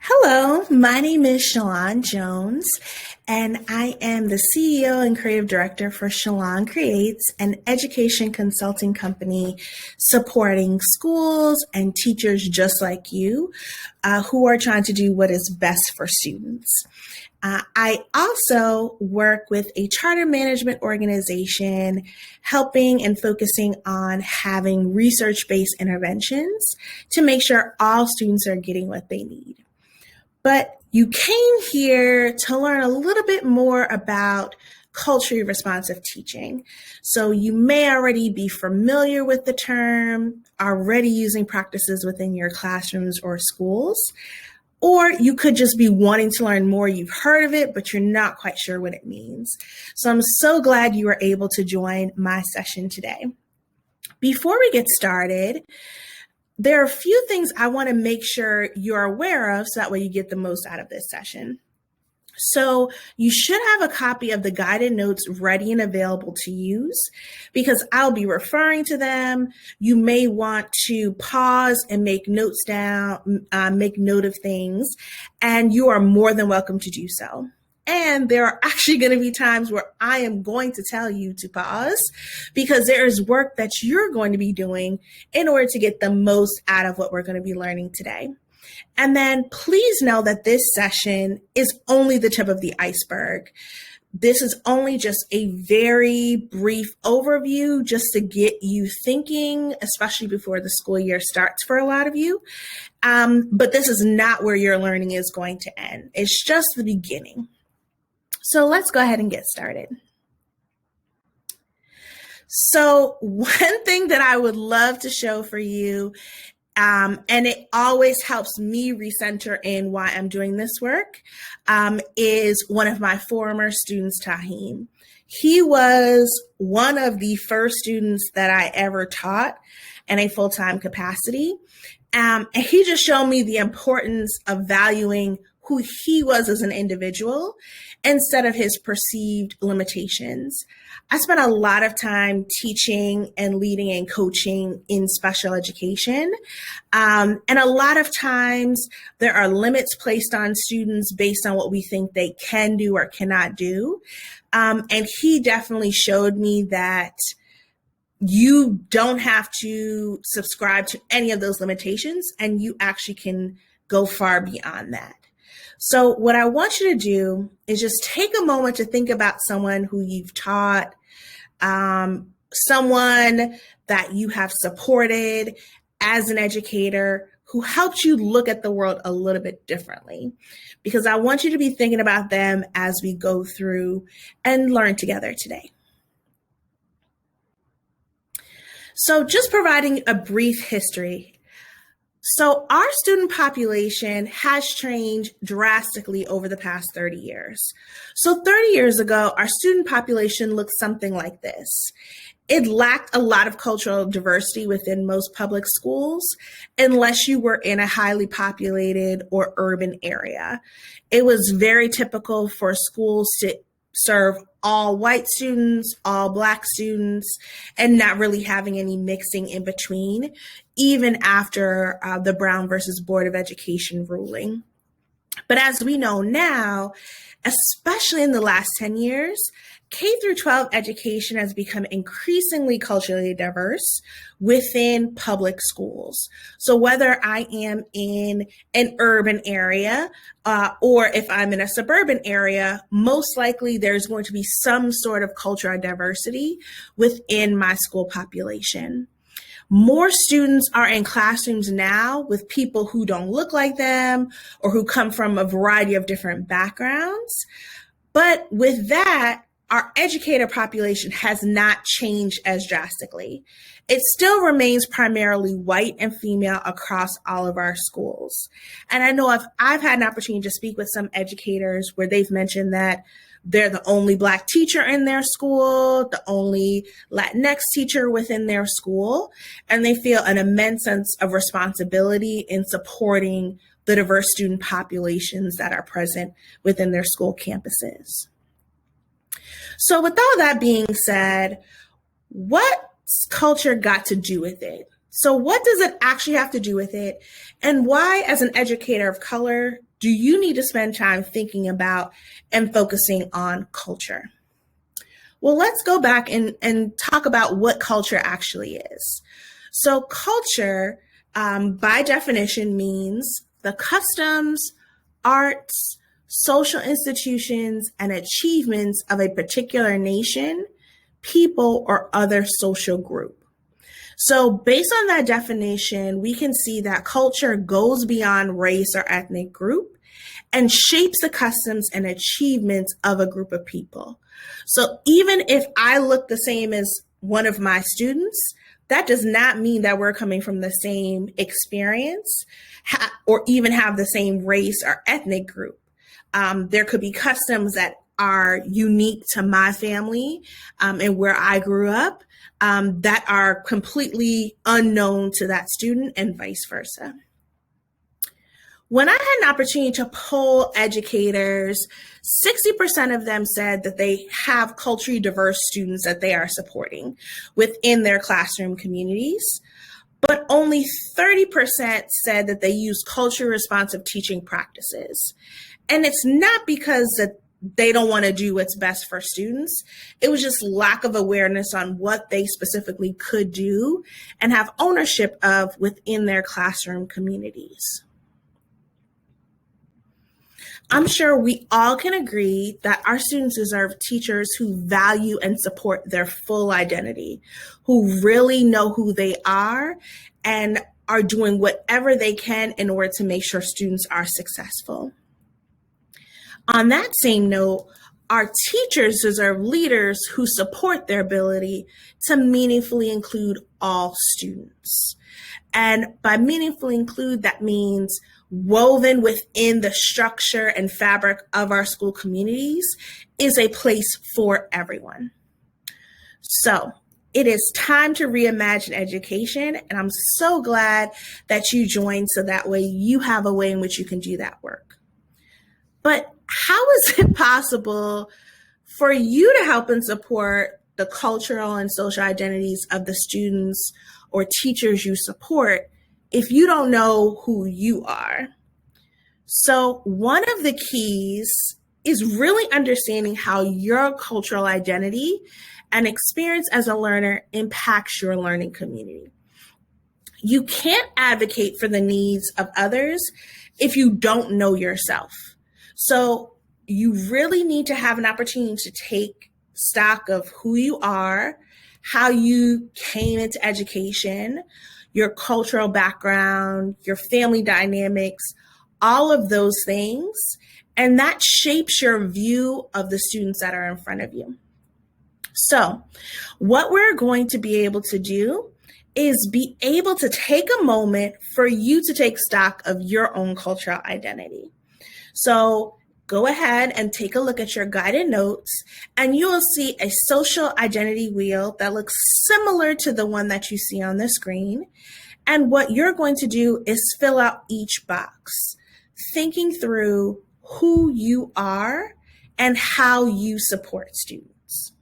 Hello, my name is Chalon Jones, and I am the CEO and creative director for Chalon Creates, an education consulting company supporting schools and teachers just like you who are trying to do what is best for students. I also work with a charter management organization helping and focusing on having research-based interventions to make sure all students are getting what they need. But you came here to learn a little bit more about culturally responsive teaching. So you may already be familiar with the term, already using practices within your classrooms or schools, or you could just be wanting to learn more. You've heard of it, but you're not quite sure what it means. So I'm so glad you were able to join my session today. Before we get started, there are a few things I want to make sure you're aware of so that way you get the most out of this session. So you should have a copy of the guided notes ready and available to use because I'll be referring to them. You may want to pause and make notes down, make note of things, and you are more than welcome to do so. And there are actually going to be times where I am going to tell you to pause because there is work that you're going to be doing in order to get the most out of what we're going to be learning today. And then please know that this session is only the tip of the iceberg. This is only just a very brief overview just to get you thinking, especially before the school year starts for a lot of you. But this is not where your learning is going to end. It's just the beginning. So let's go ahead and get started. So one thing that I would love to show for you, and it always helps me recenter in why I'm doing this work, is one of my former students, Tahim. He was one of the first students that I ever taught in a full-time capacity. And he just showed me the importance of valuing who he was as an individual instead of his perceived limitations. I spent a lot of time teaching and leading and coaching in special education. And a lot of times there are limits placed on students based on what we think they can do or cannot do. And he definitely showed me that you don't have to subscribe to any of those limitations, and you actually can go far beyond that. So what I want you to do is just take a moment to think about someone who you've taught, someone that you have supported as an educator who helped you look at the world a little bit differently, because I want you to be thinking about them as we go through and learn together today. So just providing a brief history. So our student population has changed drastically over the past 30 years. So 30 years ago, our student population looked something like this. It lacked a lot of cultural diversity within most public schools, unless you were in a highly populated or urban area. It was very typical for schools to serve all white students, all Black students, and not really having any mixing in between, even after the Brown versus Board of Education ruling. But as we know now, especially in the last 10 years, K through 12 education has become increasingly culturally diverse within public schools. So whether I am in an urban area or if I'm in a suburban area, most likely there's going to be some sort of cultural diversity within my school population. More students are in classrooms now with people who don't look like them or who come from a variety of different backgrounds. But with that, our educator population has not changed as drastically. It still remains primarily white and female across all of our schools. And I know I've had an opportunity to speak with some educators where they've mentioned that they're the only Black teacher in their school, the only Latinx teacher within their school, and they feel an immense sense of responsibility in supporting the diverse student populations that are present within their school campuses. So with all that being said, what's culture got to do with it? So what does it actually have to do with it? And why, as an educator of color, do you need to spend time thinking about and focusing on culture? Well, let's go back and talk about what culture actually is. So culture, by definition, means the customs, arts, social institutions, and achievements of a particular nation, people, or other social group. So based on that definition, we can see that culture goes beyond race or ethnic group and shapes the customs and achievements of a group of people. So even if I look the same as one of my students, that does not mean that we're coming from the same experience or even have the same race or ethnic group. There could be customs that are unique to my family and where I grew up that are completely unknown to that student and vice versa. When I had an opportunity to poll educators, 60% of them said that they have culturally diverse students that they are supporting within their classroom communities, but only 30% said that they use culturally responsive teaching practices. And it's not because that they don't want to do what's best for students. It was just lack of awareness on what they specifically could do and have ownership of within their classroom communities. I'm sure we all can agree that our students deserve teachers who value and support their full identity, who really know who they are and are doing whatever they can in order to make sure students are successful. On that same note, our teachers deserve leaders who support their ability to meaningfully include all students. And by meaningfully include, that means woven within the structure and fabric of our school communities is a place for everyone. So it is time to reimagine education, and I'm so glad that you joined so that way you have a way in which you can do that work. But how is it possible for you to help and support the cultural and social identities of the students or teachers you support if you don't know who you are? So one of the keys is really understanding how your cultural identity and experience as a learner impacts your learning community. You can't advocate for the needs of others if you don't know yourself. So you really need to have an opportunity to take stock of who you are, how you came into education, your cultural background, your family dynamics, all of those things, and that shapes your view of the students that are in front of you. So what we're going to be able to do is be able to take a moment for you to take stock of your own cultural identity. So go ahead and take a look at your guided notes, and you will see a social identity wheel that looks similar to the one that you see on the screen. And what you're going to do is fill out each box, thinking through who you are and how you support students.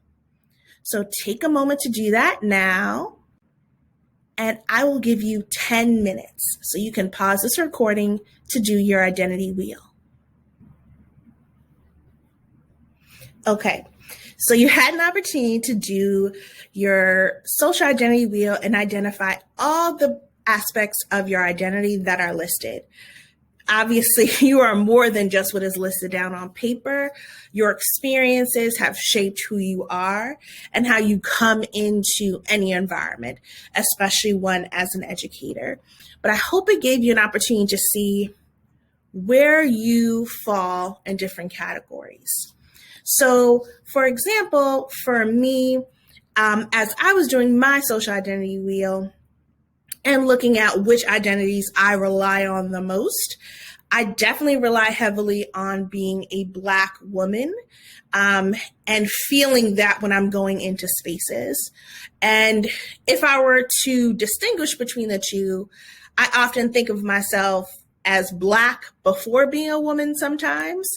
So take a moment to do that now, and I will give you 10 minutes so you can pause this recording to do your identity wheel. Okay, so you had an opportunity to do your social identity wheel and identify all the aspects of your identity that are listed. Obviously, you are more than just what is listed down on paper. Your experiences have shaped who you are and how you come into any environment, especially one as an educator. But I hope it gave you an opportunity to see where you fall in different categories. So, for example, for me, as I was doing my social identity wheel and looking at which identities I rely on the most, I definitely rely heavily on being a Black woman and feeling that when I'm going into spaces. And if I were to distinguish between the two, I often think of myself as Black before being a woman sometimes,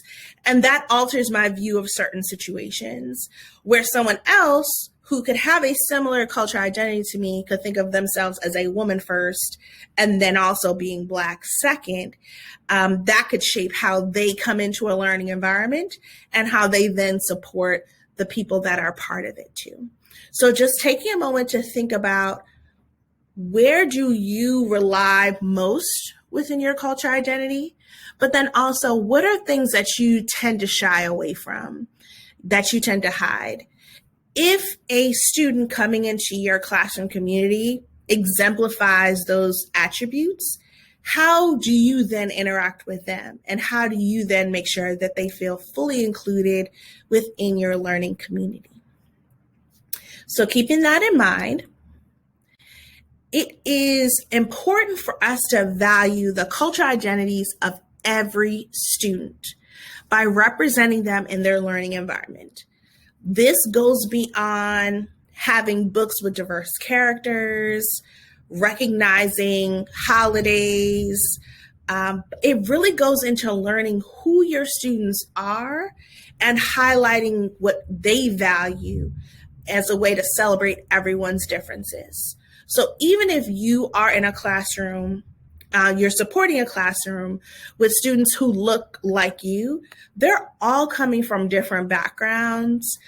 and that alters my view of certain situations, where someone else who could have a similar cultural identity to me could think of themselves as a woman first and then also being Black second. That could shape how they come into a learning environment and how they then support the people that are part of it too. So just taking a moment to think about, where do you rely most within your culture identity? But then also, what are things that you tend to shy away from, that you tend to hide? If a student coming into your classroom community exemplifies those attributes, how do you then interact with them? And how do you then make sure that they feel fully included within your learning community? So keeping that in mind, it is important for us to value the cultural identities of every student by representing them in their learning environment. This goes beyond having books with diverse characters, recognizing holidays. It really goes into learning who your students are and highlighting what they value as a way to celebrate everyone's differences. So even if you are in a classroom, you're supporting a classroom with students who look like you, they're all coming from different backgrounds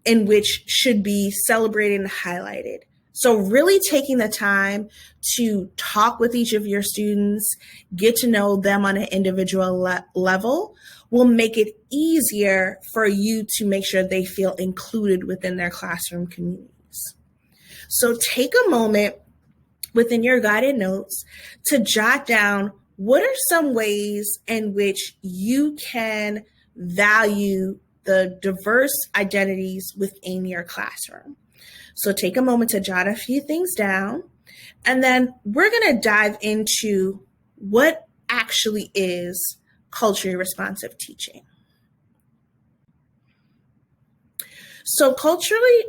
in which should be celebrated and highlighted. So really taking the time to talk with each of your students, get to know them on an individual level, will make it easier for you to make sure they feel included within their classroom communities. So take a moment within your guided notes to jot down, what are some ways in which you can value the diverse identities within your classroom. So take a moment to jot a few things down, and then we're going to dive into what actually is culturally responsive teaching. So culturally,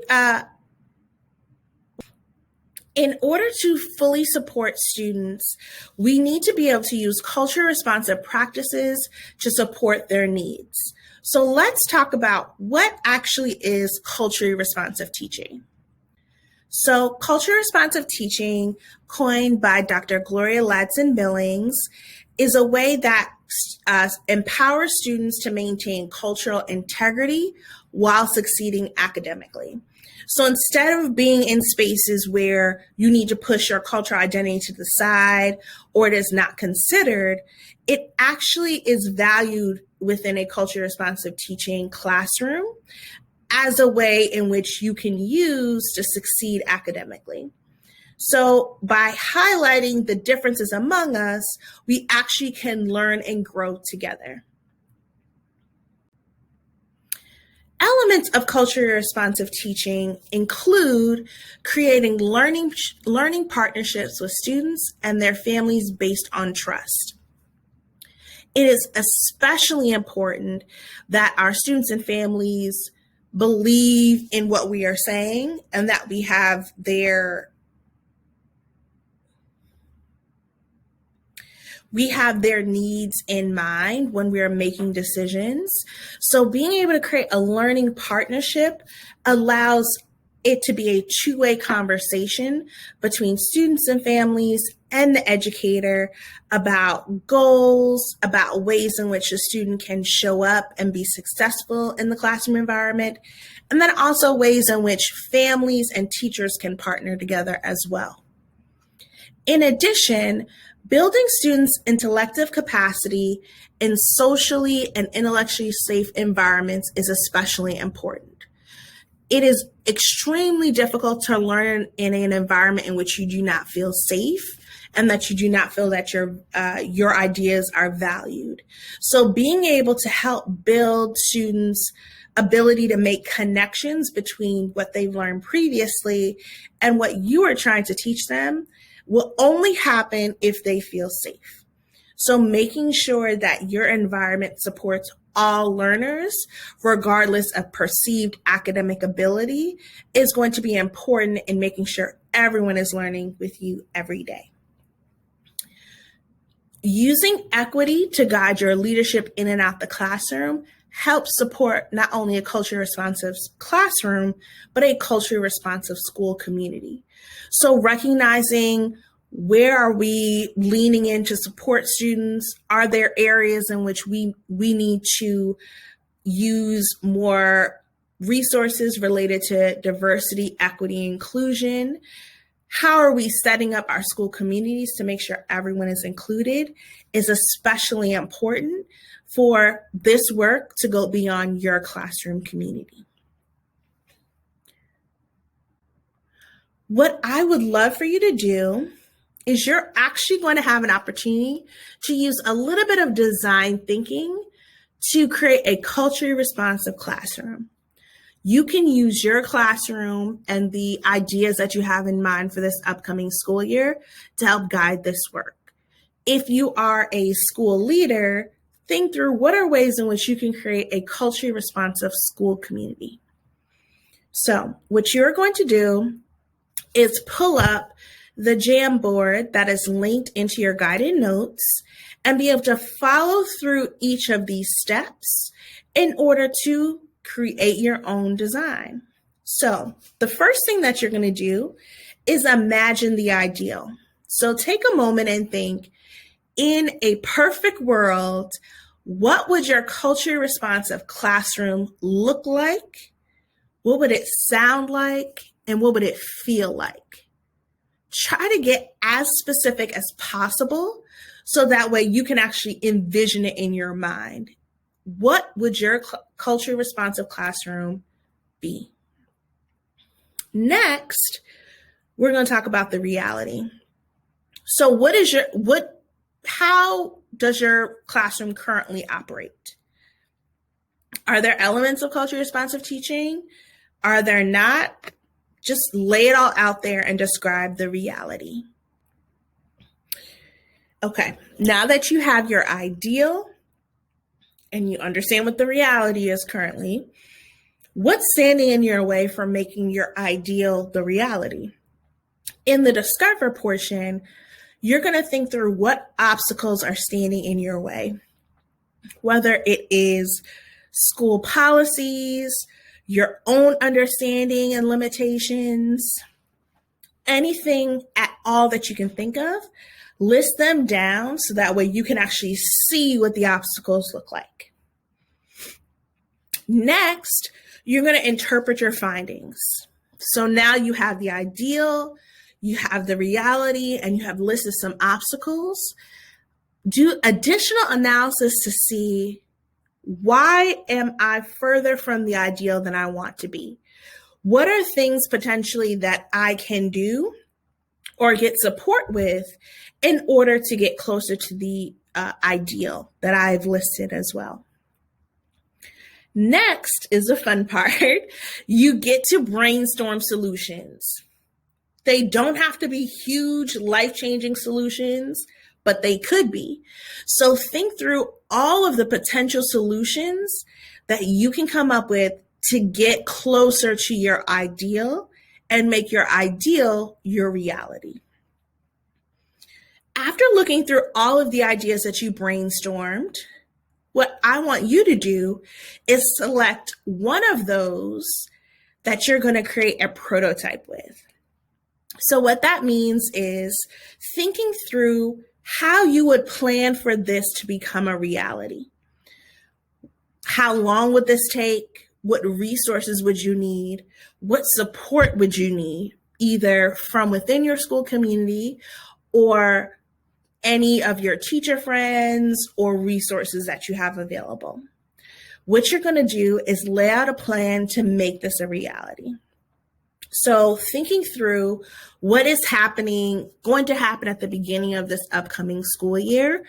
in order to fully support students, we need to be able to use culturally responsive practices to support their needs. So let's talk about what actually is culturally responsive teaching. So culturally responsive teaching, coined by Dr. Gloria Ladson-Billings, is a way that empowers students to maintain cultural integrity while succeeding academically. So instead of being in spaces where you need to push your cultural identity to the side or it is not considered, it actually is valued within a culturally responsive teaching classroom as a way in which you can use to succeed academically. So by highlighting the differences among us, we actually can learn and grow together. Elements of culturally responsive teaching include creating learning partnerships with students and their families based on trust. It is especially important that our students and families believe in what we are saying and that we have their needs in mind when we are making decisions. So being able to create a learning partnership allows it to be a two-way conversation between students and families and the educator about goals, about ways in which a student can show up and be successful in the classroom environment, and then also ways in which families and teachers can partner together as well. In addition, building students' intellectual capacity in socially and intellectually safe environments is especially important. It is extremely difficult to learn in an environment in which you do not feel safe and that you do not feel that your ideas are valued. So being able to help build students' ability to make connections between what they've learned previously and what you are trying to teach them will only happen if they feel safe. So making sure that your environment supports all learners, regardless of perceived academic ability, is going to be important in making sure everyone is learning with you every day. Using equity to guide your leadership in and out the classroom help support not only a culturally responsive classroom, but a culturally responsive school community. So recognizing where are we leaning in to support students? Are there areas in which we need to use more resources related to diversity, equity, inclusion? How are we setting up our school communities to make sure everyone is included is especially important for this work to go beyond your classroom community. What I would love for you to do is you're actually going to have an opportunity to use a little bit of design thinking to create a culturally responsive classroom. You can use your classroom and the ideas that you have in mind for this upcoming school year to help guide this work. If you are a school leader, think through what are ways in which you can create a culturally responsive school community. So what you're going to do is pull up the Jamboard that is linked into your guided notes and be able to follow through each of these steps in order to create your own design. So the first thing that you're going to do is imagine the ideal. So take a moment and think, in a perfect world, what would your culturally responsive classroom look like? What would it sound like? And what would it feel like? Try to get as specific as possible so that way you can actually envision it in your mind. What would your culturally responsive classroom be? Next, we're going to talk about the reality. So how does your classroom currently operate? Are there elements of culturally responsive teaching? Are there not? Just lay it all out there and describe the reality. Okay, now that you have your ideal and you understand what the reality is currently, what's standing in your way from making your ideal the reality? In the discover portion, you're going to think through what obstacles are standing in your way, whether it is school policies, your own understanding and limitations, anything at all that you can think of, list them down so that way you can actually see what the obstacles look like. Next, you're going to interpret your findings. So now you have the ideal, you have the reality, and you have listed some obstacles. Do additional analysis to see, why am I further from the ideal than I want to be? What are things potentially that I can do or get support with in order to get closer to the ideal that I've listed as well? Next is the fun part. You get to brainstorm solutions. They don't have to be huge, life-changing solutions, but they could be. So think through all of the potential solutions that you can come up with to get closer to your ideal and make your ideal your reality. After looking through all of the ideas that you brainstormed, what I want you to do is select one of those that you're going to create a prototype with. So what that means is thinking through how you would plan for this to become a reality. How long would this take? What resources would you need? What support would you need, either from within your school community or any of your teacher friends or resources that you have available? What you're going to do is lay out a plan to make this a reality. So thinking through what is going to happen at the beginning of this upcoming school year,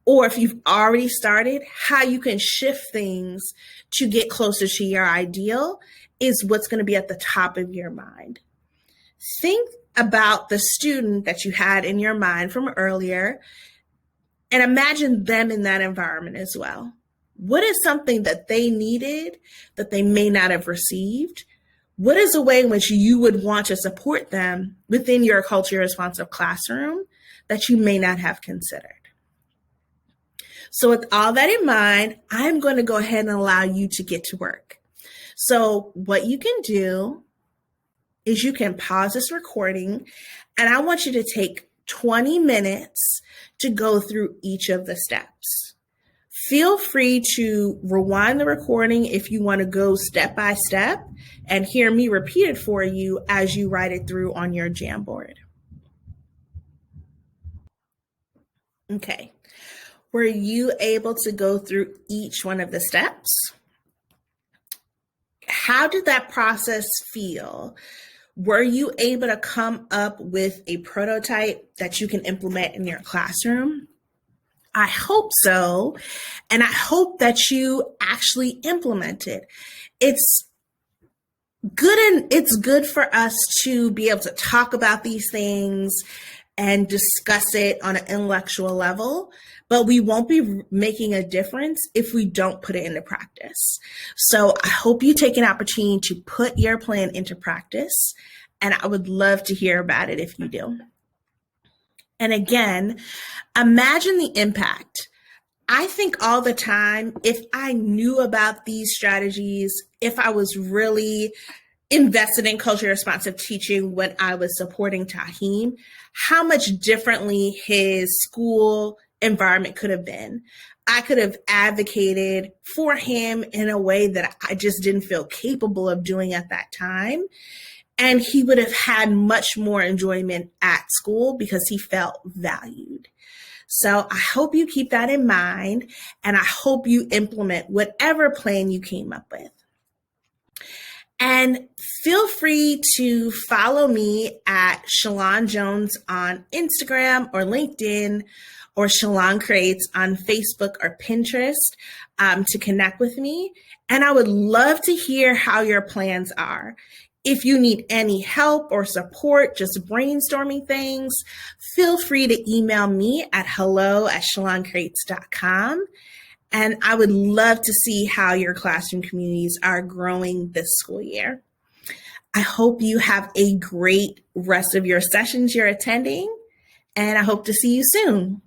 or if you've already started, how you can shift things to get closer to your ideal is what's going to be at the top of your mind. Think about the student that you had in your mind from earlier and imagine them in that environment as well. What is something that they needed that they may not have received? What is a way in which you would want to support them within your culturally responsive classroom that you may not have considered? So with all that in mind, I'm going to go ahead and allow you to get to work. So what you can do is you can pause this recording, and I want you to take 20 minutes to go through each of the steps. Feel free to rewind the recording if you want to go step by step and hear me repeat it for you as you write it through on your Jamboard. Okay. Were you able to go through each one of the steps? How did that process feel? Were you able to come up with a prototype that you can implement in your classroom? I hope so. And I hope that you actually implement it. It's good for us to be able to talk about these things and discuss it on an intellectual level, but we won't be making a difference if we don't put it into practice. So I hope you take an opportunity to put your plan into practice, and I would love to hear about it if you do. And again, imagine the impact. I think all the time, if I knew about these strategies, if I was really invested in culturally responsive teaching when I was supporting Tahim, how much differently his school environment could have been. I could have advocated for him in a way that I just didn't feel capable of doing at that time. And he would have had much more enjoyment at school because he felt valued. So I hope you keep that in mind, and I hope you implement whatever plan you came up with. And feel free to follow me at Chalon Jones on Instagram or LinkedIn, or Chalon Creates on Facebook or Pinterest to connect with me. And I would love to hear how your plans are. If you need any help or support just brainstorming things, feel free to email me at hello@chaloncreates.com. And I would love to see how your classroom communities are growing this school year. I hope you have a great rest of your sessions you're attending, and I hope to see you soon.